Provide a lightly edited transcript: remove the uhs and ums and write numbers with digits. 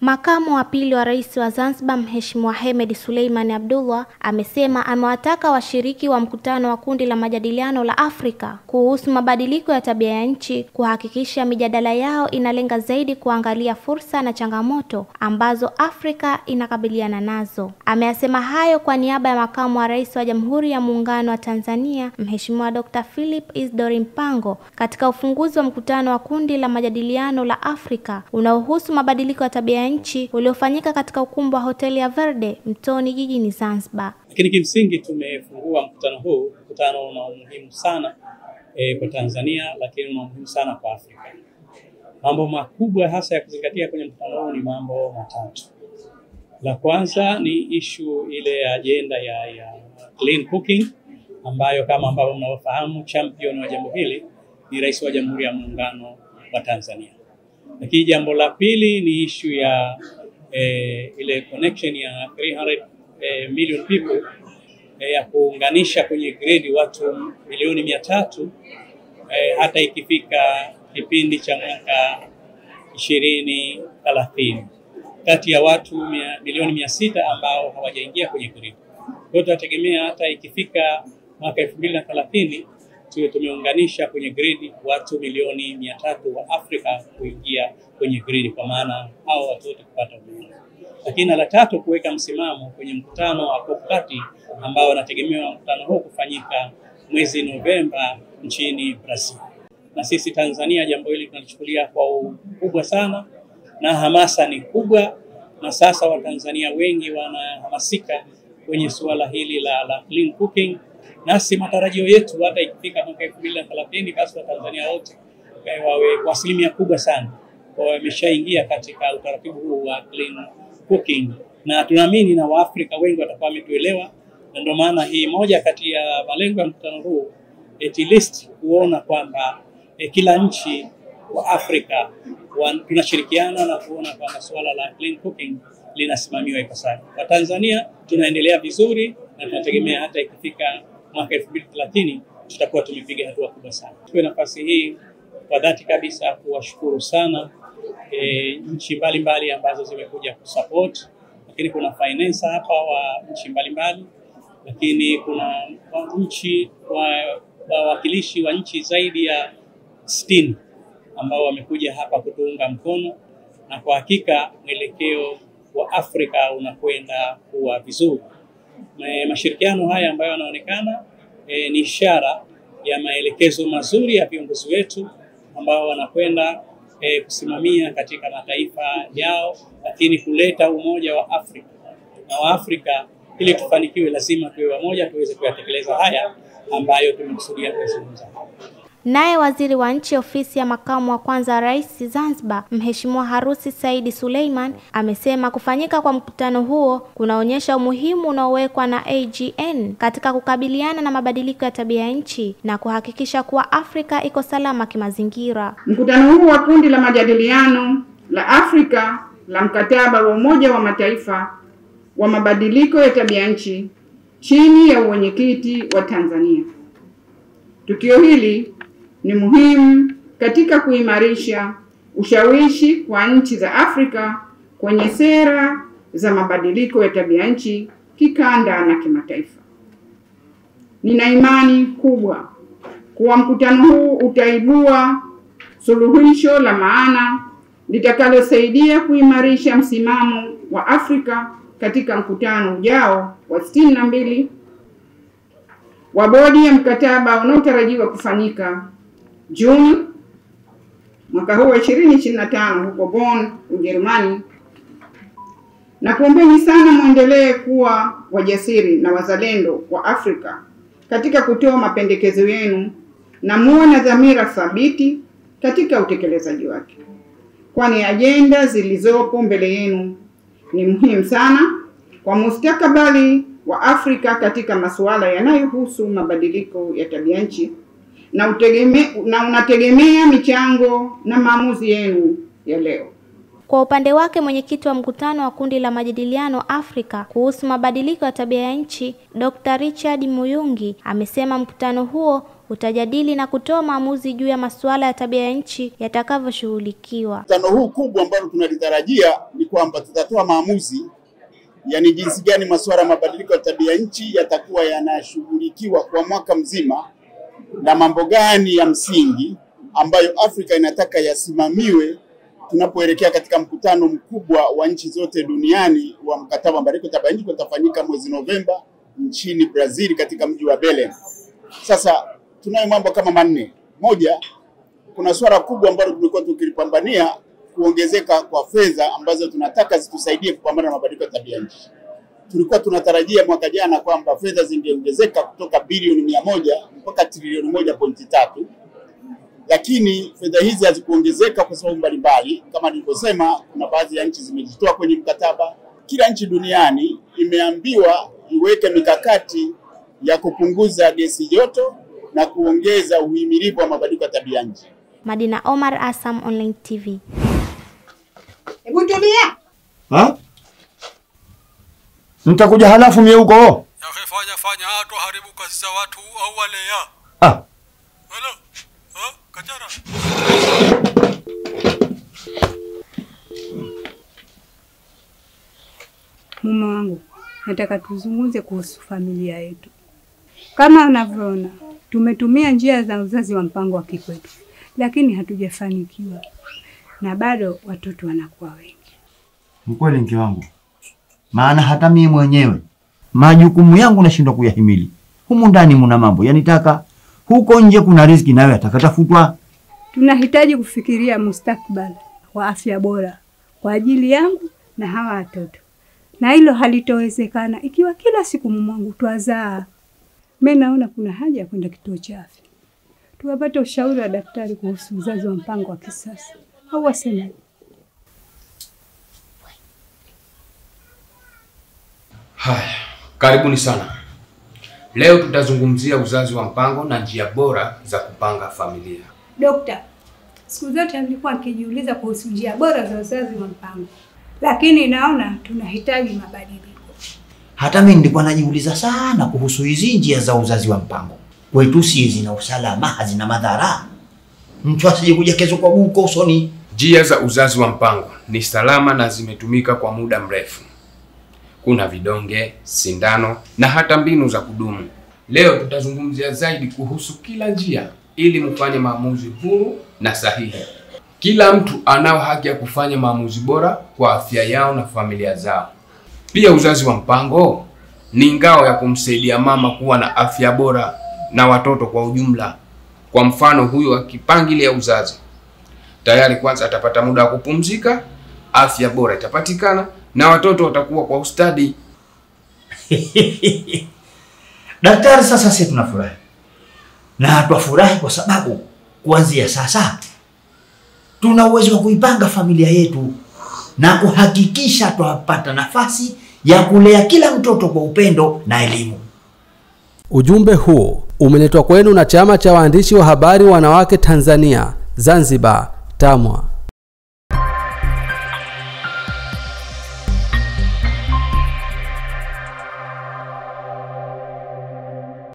Makamu wa pili wa rais wa Zanzibar Mheshimiwa Hemed Suleiman Abdullah amesema amewataka washiriki wa mkutano wa kundi la majadiliano la Afrika kuhusu mabadiliko ya tabia ya nchi kuhakikisha mijadala yao inalenga zaidi kuangalia fursa na changamoto ambazo Afrika inakabiliana nazo. Ameyasema hayo kwa niaba ya makamu wa rais wa Jamhuri ya Muungano wa Tanzania Mheshimiwa Dr. Philip Isdor Mpango katika ufunguzi wa mkutano wa kundi la majadiliano la Afrika unaohusu mabadiliko ya tabia nchi uliofanyika katika ukumbi wa hoteli ya Verde Mtoni jijini Zanzibar. Lakini kimsingi tumefungua mkutano huu, mkutano una umuhimu sana kwa Tanzania, lakini una umuhimu sana kwa Afrika. Mambo makubwa hasa ya kuzingatia kwenye mkutano huu ni mambo matatu. La kwanza ni issue ile agenda ya clean cooking ambayo kama ambavyo mnafahamu champion wa jambo hili ni Rais wa Jamhuri ya Muungano wa Tanzania. Lakini jambo la pili ni issue ya ile connection ya 300 million people ya kuunganisha kwenye grade watu milioni 300 hata ikifika kipindi cha mwaka 2030 kati ya watu milioni 600 ambao hawajaingia kwenye grade. Kwa hiyo tunategemea hata ikifika mwaka 2030 tuwe tumeunganisha kwenye grade watu milioni 300 wa Afrika kuingia kwenye grade, kwa maana hao watu wote kupata huduma. Lakini la tatu, kuweka msimamo kwenye mkutano wa COP30 ambao wanategemewa mkutano huu kufanyika mwezi Novemba nchini Brazil. Na sisi Tanzania jambo hili tunalichukulia kwa ukubwa sana na hamasa ni kubwa, na sasa Watanzania wengi wanahamasika kwenye suala hili la clean cooking. Nasi matarajio yetu hata ikifika mwaka 2030 basi Watanzania wote wawe kwa asilimia kubwa sana wameshaingia katika utaratibu huu wa clean cooking, na tunaamini na Waafrika wengi watakuwa wametuelewa. Na ndio maana hii moja kati ya malengo ya mkutano huu at least kuona kwamba kila nchi wa Afrika tunashirikiana na kuona kwamba suala la clean cooking linasimamiwa ipasavyo. Kwa Tanzania tunaendelea vizuri na tunategemea hata ikifika mwaka 2030 tutakuwa tumepiga hatua kubwa sana. Kwa nafasi hii kwa dhati kabisa kuwashukuru sana nchi mbalimbali ambazo zimekuja kusupport, lakini kuna finance hapa wa nchi mbalimbali, lakini kuna nchi wawakilishi wa nchi zaidi ya 60 ambao wamekuja hapa kutuunga mkono, na kwa hakika mwelekeo wa Afrika unakwenda kuwa vizuri. Mashirikiano haya ambayo yanaonekana ni ishara ya maelekezo mazuri ya viongozi wetu ambao wanakwenda kusimamia katika mataifa yao, lakini kuleta umoja wa Afrika. Na wa Afrika ili tufanikiwe lazima tuwe wamoja tuweze kuyatekeleza haya ambayo tumekusudia kuzungumza. Naye waziri wa nchi ofisi ya makamu wa kwanza wa rais Zanzibar Mheshimiwa Harusi Said Suleiman amesema kufanyika kwa mkutano huo kunaonyesha umuhimu unaowekwa na AGN katika kukabiliana na mabadiliko ya tabia ya nchi na kuhakikisha kuwa Afrika iko salama kimazingira. Mkutano huu wa kundi la majadiliano la Afrika la mkataba wa Umoja wa Mataifa wa mabadiliko ya tabia nchi chini ya uwenyekiti wa Tanzania. Tukio hili ni muhimu katika kuimarisha ushawishi kwa nchi za Afrika kwenye sera za mabadiliko ya tabia nchi kikanda na kimataifa. Nina imani kubwa kuwa mkutano huu utaibua suluhisho la maana litakalosaidia kuimarisha msimamo wa Afrika katika mkutano ujao wa 62 wa bodi ya mkataba unaotarajiwa kufanyika Juni mwaka huu 2025 huko Bonn, Ujerumani. Na kuombeni sana muendelee kuwa wajasiri na wazalendo wa Afrika katika kutoa mapendekezo yenu na muwe na dhamira thabiti katika utekelezaji wake, kwani ajenda zilizopo mbele yenu ni muhimu sana kwa mustakabali wa Afrika katika masuala yanayohusu mabadiliko ya tabia nchi, na unategemea michango na maamuzi yenu ya leo. Kwa upande wake, mwenyekiti wa mkutano wa kundi la majadiliano Afrika kuhusu mabadiliko ya tabia ya nchi, Dr. Richard Muyungi, amesema mkutano huo utajadili na kutoa maamuzi juu ya masuala ya tabia ya nchi yatakavyoshughulikiwa. Mkutano huu kubwa ambao tunalitarajia ni kwamba tutatoa maamuzi, yani jinsi gani masuala ya mabadiliko ya tabia ya nchi yatakuwa yanashughulikiwa kwa mwaka mzima na mambo gani ya msingi ambayo Afrika inataka yasimamiwe tunapoelekea katika mkutano mkubwa wa nchi zote duniani wa mkataba wa mabadiliko ya tabia nchi utafanyika mwezi Novemba nchini Brazil katika mji wa Belém. Sasa tunayo mambo kama manne. Moja, kuna swala kubwa ambalo tulikuwa tukilipambania, kuongezeka kwa fedha ambazo tunataka zitusaidie kupambana na mabadiliko ya tabia nchi. Tulikuwa tunatarajia mwaka jana kwamba fedha zingeongezeka kutoka bilioni 100 mpaka trilioni 1.3. Lakini fedha hizi hazikuongezeka kwa sababu mbalimbali. Kama nilivyosema, kuna baadhi ya nchi zimejitoa kwenye mkataba. Kila nchi duniani imeambiwa iweke mikakati ya kupunguza gesi joto na kuongeza uhimilivu wa mabadiliko ya tabia nchi. Madina Omar, Asam Online TV. Hebu tulia. Mtakuja halafu mie huko. Ya fanya hatu haribu kazi za watu au wale ya. Hello. Kachara. Mume wangu, nataka tuzungumze kuhusu familia yetu. Kama unavyoona, tumetumia njia za uzazi wa mpango wa kikwetu, lakini hatujafanikiwa. Na bado watoto wanakuwa wengi. Mkweli mke wangu. Maana hata mimi mwenyewe majukumu yangu nashindwa kuyahimili. Humu ndani mna mambo yanitaka, huko nje kuna riziki nayo atakatafutwa. Tunahitaji kufikiria mustakbal wa afya bora kwa ajili yangu na hawa watoto. Na hilo halitowezekana ikiwa kila siku mwangu twazaa. Mimi naona kuna haja ya kwenda kituo cha afya, tuwapate ushauri wa daktari kuhusu uzazi wa mpango wa kisasa. Au waseme. Haya, karibuni sana. Leo tutazungumzia uzazi wa mpango na njia bora za kupanga familia. Dokta, siku zote nilikuwa nikijiuliza kuhusu njia bora za uzazi wa mpango, lakini naona tunahitaji mabadiliko. Hata mimi nilikuwa najiuliza sana kuhusu hizi njia za uzazi wa mpango. Kwetu si zina usalama, hazina madhara. Mtu asije kuja kesho kwa buko usoni. Njia za uzazi wa mpango ni salama na zimetumika kwa muda mrefu. Kuna vidonge, sindano na hata mbinu za kudumu. Leo tutazungumzia zaidi kuhusu kila njia ili mfanye maamuzi huru na sahihi. Kila mtu anao haki ya kufanya maamuzi bora kwa afya yao na familia zao. Pia uzazi wa mpango ni ngao ya kumsaidia mama kuwa na afya bora na watoto kwa ujumla. Kwa mfano, huyu akipangilia uzazi, tayari kwanza atapata muda wa kupumzika, afya bora itapatikana na watoto watakuwa kwa ustadi. Daktari, sasa sisi tunafurahi. Na twafurahi kwa sababu kuanzia sasa tuna uwezo wa kuipanga familia yetu na kuhakikisha twapata nafasi ya kulea kila mtoto kwa upendo na elimu. Ujumbe huo umeletwa kwenu na Chama cha Waandishi wa Habari Wanawake Tanzania, Zanzibar, TAMWA.